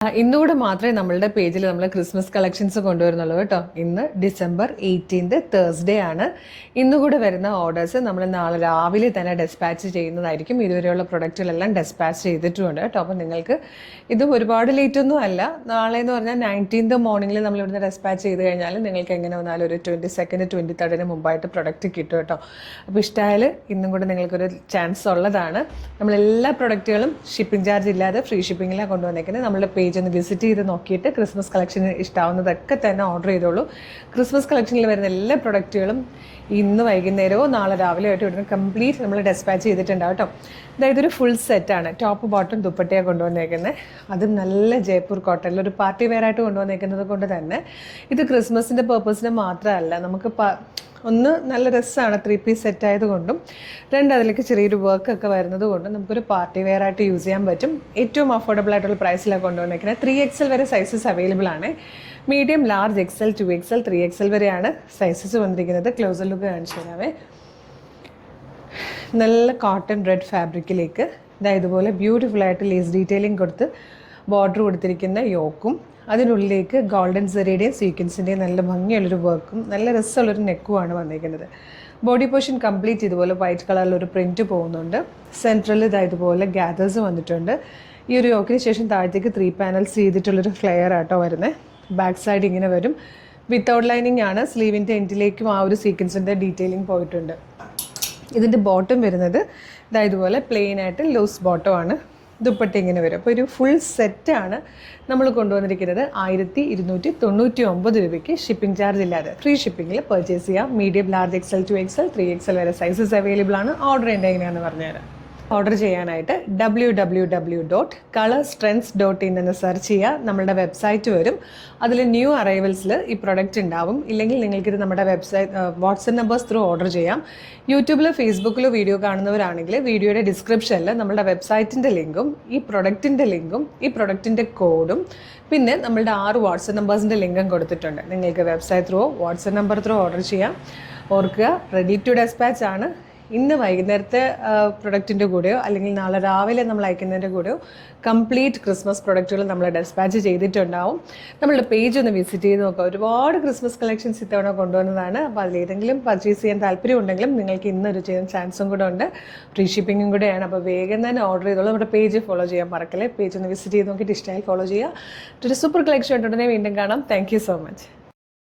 ഇന്നുകൂടെ മാത്രമേ നമ്മളുടെ പേജിൽ നമ്മൾ ക്രിസ്മസ് കളക്ഷൻസ് കൊണ്ടുവരുന്നുള്ളൂ കേട്ടോ. ഇന്ന് December 18 തേഴ്സ്ഡേ ആണ്. ഇന്നുകൂടെ വരുന്ന ഓർഡേഴ്സ് നമ്മൾ നാളെ രാവിലെ തന്നെ ഡെസ്പാച്ച് ചെയ്യുന്നതായിരിക്കും. ഇതുവരെയുള്ള പ്രൊഡക്റ്റുകളെല്ലാം ഡെസ്പാച്ച് ചെയ്തിട്ടുമുണ്ട് കേട്ടോ. അപ്പോൾ നിങ്ങൾക്ക് ഇത് ഒരുപാട് ലേറ്റ് ഒന്നും അല്ല. നാളെ എന്ന് പറഞ്ഞാൽ 19th മോർണിംഗിൽ നമ്മൾ ഇവിടുന്ന് ഡെസ്പാച്ച് ചെയ്ത് കഴിഞ്ഞാൽ നിങ്ങൾക്ക് എങ്ങനെ വന്നാലും ഒരു 22nd 23rd മുമ്പായിട്ട് പ്രൊഡക്റ്റ് കിട്ടും കേട്ടോ. അപ്പോൾ ഇഷ്ടമായാൽ ഇന്നും കൂടെ നിങ്ങൾക്കൊരു ചാൻസ് ഉള്ളതാണ്. നമ്മളെല്ലാ പ്രൊഡക്റ്റുകളും ഷിപ്പിംഗ് ചാർജ് ഇല്ലാതെ ഫ്രീ ഷിപ്പിങ്ങിലാണ് കൊണ്ടുവന്നേക്കുന്നത്. നമ്മളുടെ പേജ് ഒന്ന് വിസിറ്റ് ചെയ്ത് നോക്കിയിട്ട് ക്രിസ്മസ് കളക്ഷന് ഇഷ്ടമാവുന്നതൊക്കെ തന്നെ ഓർഡർ ചെയ്തോളൂ. ക്രിസ്മസ് കളക്ഷനിൽ വരുന്ന എല്ലാ പ്രൊഡക്റ്റുകളും ഇന്ന് വൈകുന്നേരമോ നാളെ രാവിലെ ആയിട്ട് ഇവിടുന്ന് കംപ്ലീറ്റ് നമ്മൾ ഡെസ്പാച്ച് ചെയ്തിട്ടുണ്ടാവും കേട്ടോ. അതായത് ഒരു ഫുൾ സെറ്റാണ്. ടോപ്പ് ബോട്ടം ദുപ്പട്ടയാണ് കൊണ്ടുവന്നേക്കുന്നത്. അതും നല്ല ജയ്പൂർ കോട്ടണിൽ ഒരു പാർട്ടി വെയർ ആയിട്ട് കൊണ്ടുവന്നേക്കുന്നത് കൊണ്ട് തന്നെ ഇത് ക്രിസ്മസിൻ്റെ പേർപ്പസിന് മാത്രമല്ല, നമുക്ക് ഒന്ന് നല്ല രസമാണ് 3 പീസ് സെറ്റ് ആയതുകൊണ്ടും, അതിലേക്ക് ചെറിയൊരു വർക്കൊക്കെ വരുന്നത് കൊണ്ടും നമുക്കൊരു പാർട്ടി വെയർ ആയിട്ട് യൂസ് ചെയ്യാൻ പറ്റും. ഏറ്റവും അഫോർഡബിൾ ആയിട്ടുള്ള പ്രൈസിലാണ് കൊണ്ടുവന്നിരിക്കുന്നത്. 3XL വരെ സൈസസ് അവൈലബിൾ ആണ്. Medium, large, XL, 2XL, 3XL വരെയാണ് സൈസസ് വന്നിരിക്കുന്നത്. ക്ലോസർ ലുക്ക് കാണിച്ചു തരാവേ. നല്ല കോട്ടൺ റെഡ് ഫാബ്രിക്കിലേക്ക് ഇതുപോലെ ബ്യൂട്ടിഫുൾ ആയിട്ട് ലേസ് ഡീറ്റെയിലിംഗ് കൊടുത്ത് ബോർഡർ കൊടുത്തിരിക്കുന്ന യോക്കും, അതിനുള്ളിലേക്ക് ഗോൾഡൻ സെറിയുടെയും സീക്വൻസിൻ്റെയും നല്ല ഭംഗിയുള്ളൊരു വർക്കും നല്ല രസമുള്ളൊരു നെക്കുമാണ് വന്നിരിക്കുന്നത്. ബോഡി പോർഷൻ കംപ്ലീറ്റ് ഇതുപോലെ വൈറ്റ് കളറിലൊരു പ്രിൻറ്റ് പോകുന്നുണ്ട്. സെൻട്രൽ ഇതുപോലെ ഗ്യാദേഴ്സ് വന്നിട്ടുണ്ട്. ഈ ഒരു യോക്കിന് ശേഷം താഴത്തേക്ക് 3 പാനൽസ് ചെയ്തിട്ടുള്ളൊരു ഫ്ലെയർ ആട്ടോ വരുന്നത്. ബാക്ക് സൈഡ് ഇങ്ങനെ വരും. വിത്തൗട്ട് ലൈനിങ് ആണ്. സ്ലീവിൻ്റെ എൻഡിലേക്കും ആ ഒരു സീക്വൻസിൻ്റെ ഡീറ്റെയിലിംഗ് പോയിട്ടുണ്ട്. ഇതിൻ്റെ ബോട്ടം വരുന്നത് ഇതുപോലെ പ്ലെയിൻ ആയിട്ട് ലൂസ് ബോട്ടമാണ്. ദുപ്പട്ട ഇങ്ങനെ വരും. അപ്പോൾ ഒരു ഫുൾ സെറ്റാണ് നമ്മൾ കൊണ്ടുവന്നിരിക്കുന്നത്. 1299 രൂപയ്ക്ക് ഷിപ്പിംഗ് ചാർജ് ഇല്ലാതെ ഫ്രീ ഷിപ്പിങ്ങിൽ പർച്ചേസ് ചെയ്യാം. Medium, large, XL, 2XL, 3XL വരെ സൈസസ് അവൈലബിൾ ആണ്. ഓർഡർ ചെയ്യേണ്ടത് എങ്ങനെയാണെന്ന് പറഞ്ഞുതരാം. ഓർഡർ ചെയ്യാനായിട്ട് www.colorstrends.in എന്ന് സെർച്ച് ചെയ്യുക. നമ്മളുടെ വെബ്സൈറ്റ് വരും. അതിൽ ന്യൂ അറൈവൽസിൽ ഈ പ്രൊഡക്റ്റ് ഉണ്ടാവും. ഇല്ലെങ്കിൽ നിങ്ങൾക്കിത് നമ്മുടെ website WhatsApp numbers through order ചെയ്യാം. യൂട്യൂബിലോ ഫേസ്ബുക്കിലോ വീഡിയോ കാണുന്നവരാണെങ്കിൽ വീഡിയോയുടെ ഡിസ്ക്രിപ്ഷനിൽ നമ്മുടെ വെബ്സൈറ്റിൻ്റെ ലിങ്കും ഈ പ്രൊഡക്റ്റിൻ്റെ ലിങ്കും ഈ പ്രൊഡക്റ്റിൻ്റെ കോഡും പിന്നെ നമ്മളുടെ 6 വാട്സപ്പ് നമ്പേഴ്സിൻ്റെ ലിങ്കും കൊടുത്തിട്ടുണ്ട്. നിങ്ങൾക്ക് website through WhatsApp number through order ചെയ്യാം. ഓർക്കുക, റെഡി ടു ഡെസ്പാച്ച് ആണ്. ഇന്ന് വൈകുന്നേരത്തെ പ്രൊഡക്റ്റിൻ്റെ കൂടെയോ അല്ലെങ്കിൽ നാളെ രാവിലെ നമ്മൾ അയക്കുന്നതിൻ്റെ കൂടെയോ കംപ്ലീറ്റ് ക്രിസ്മസ് പ്രൊഡക്റ്റുകൾ നമ്മൾ ഡെസ്പാച്ച് ചെയ്തിട്ടുണ്ടാവും. നമ്മളുടെ പേജ് ഒന്ന് വിസിറ്റ് ചെയ്ത് നോക്കുക. ഒരുപാട് ക്രിസ്മസ് കളക്ഷൻസ് ഇത്തവണ കൊണ്ടുവന്നതാണ്. അപ്പോൾ അതിലേതെങ്കിലും പർച്ചേസ് ചെയ്യാൻ താല്പര്യമുണ്ടെങ്കിലും നിങ്ങൾക്ക് ഇന്നൊരു ചെയ്യാൻ ചാൻസും കൂടെ ഉണ്ട്. ഫ്രീ ഷിപ്പിങ്ങും കൂടെയാണ്. അപ്പോൾ വേഗം തന്നെ ഓർഡർ ചെയ്തോളൂ. നമ്മുടെ പേജ് ഫോളോ ചെയ്യാൻ മറക്കല്ലേ. പേജ് ഒന്ന് വിസിറ്റ് ചെയ്ത് നോക്കിയിട്ട് ഇഷ്ടമായി ഫോളോ ചെയ്യുക. ഒരു സൂപ്പർ കളക്ഷൻ ഉടനെ വീണ്ടും കാണാം. Thank you so much.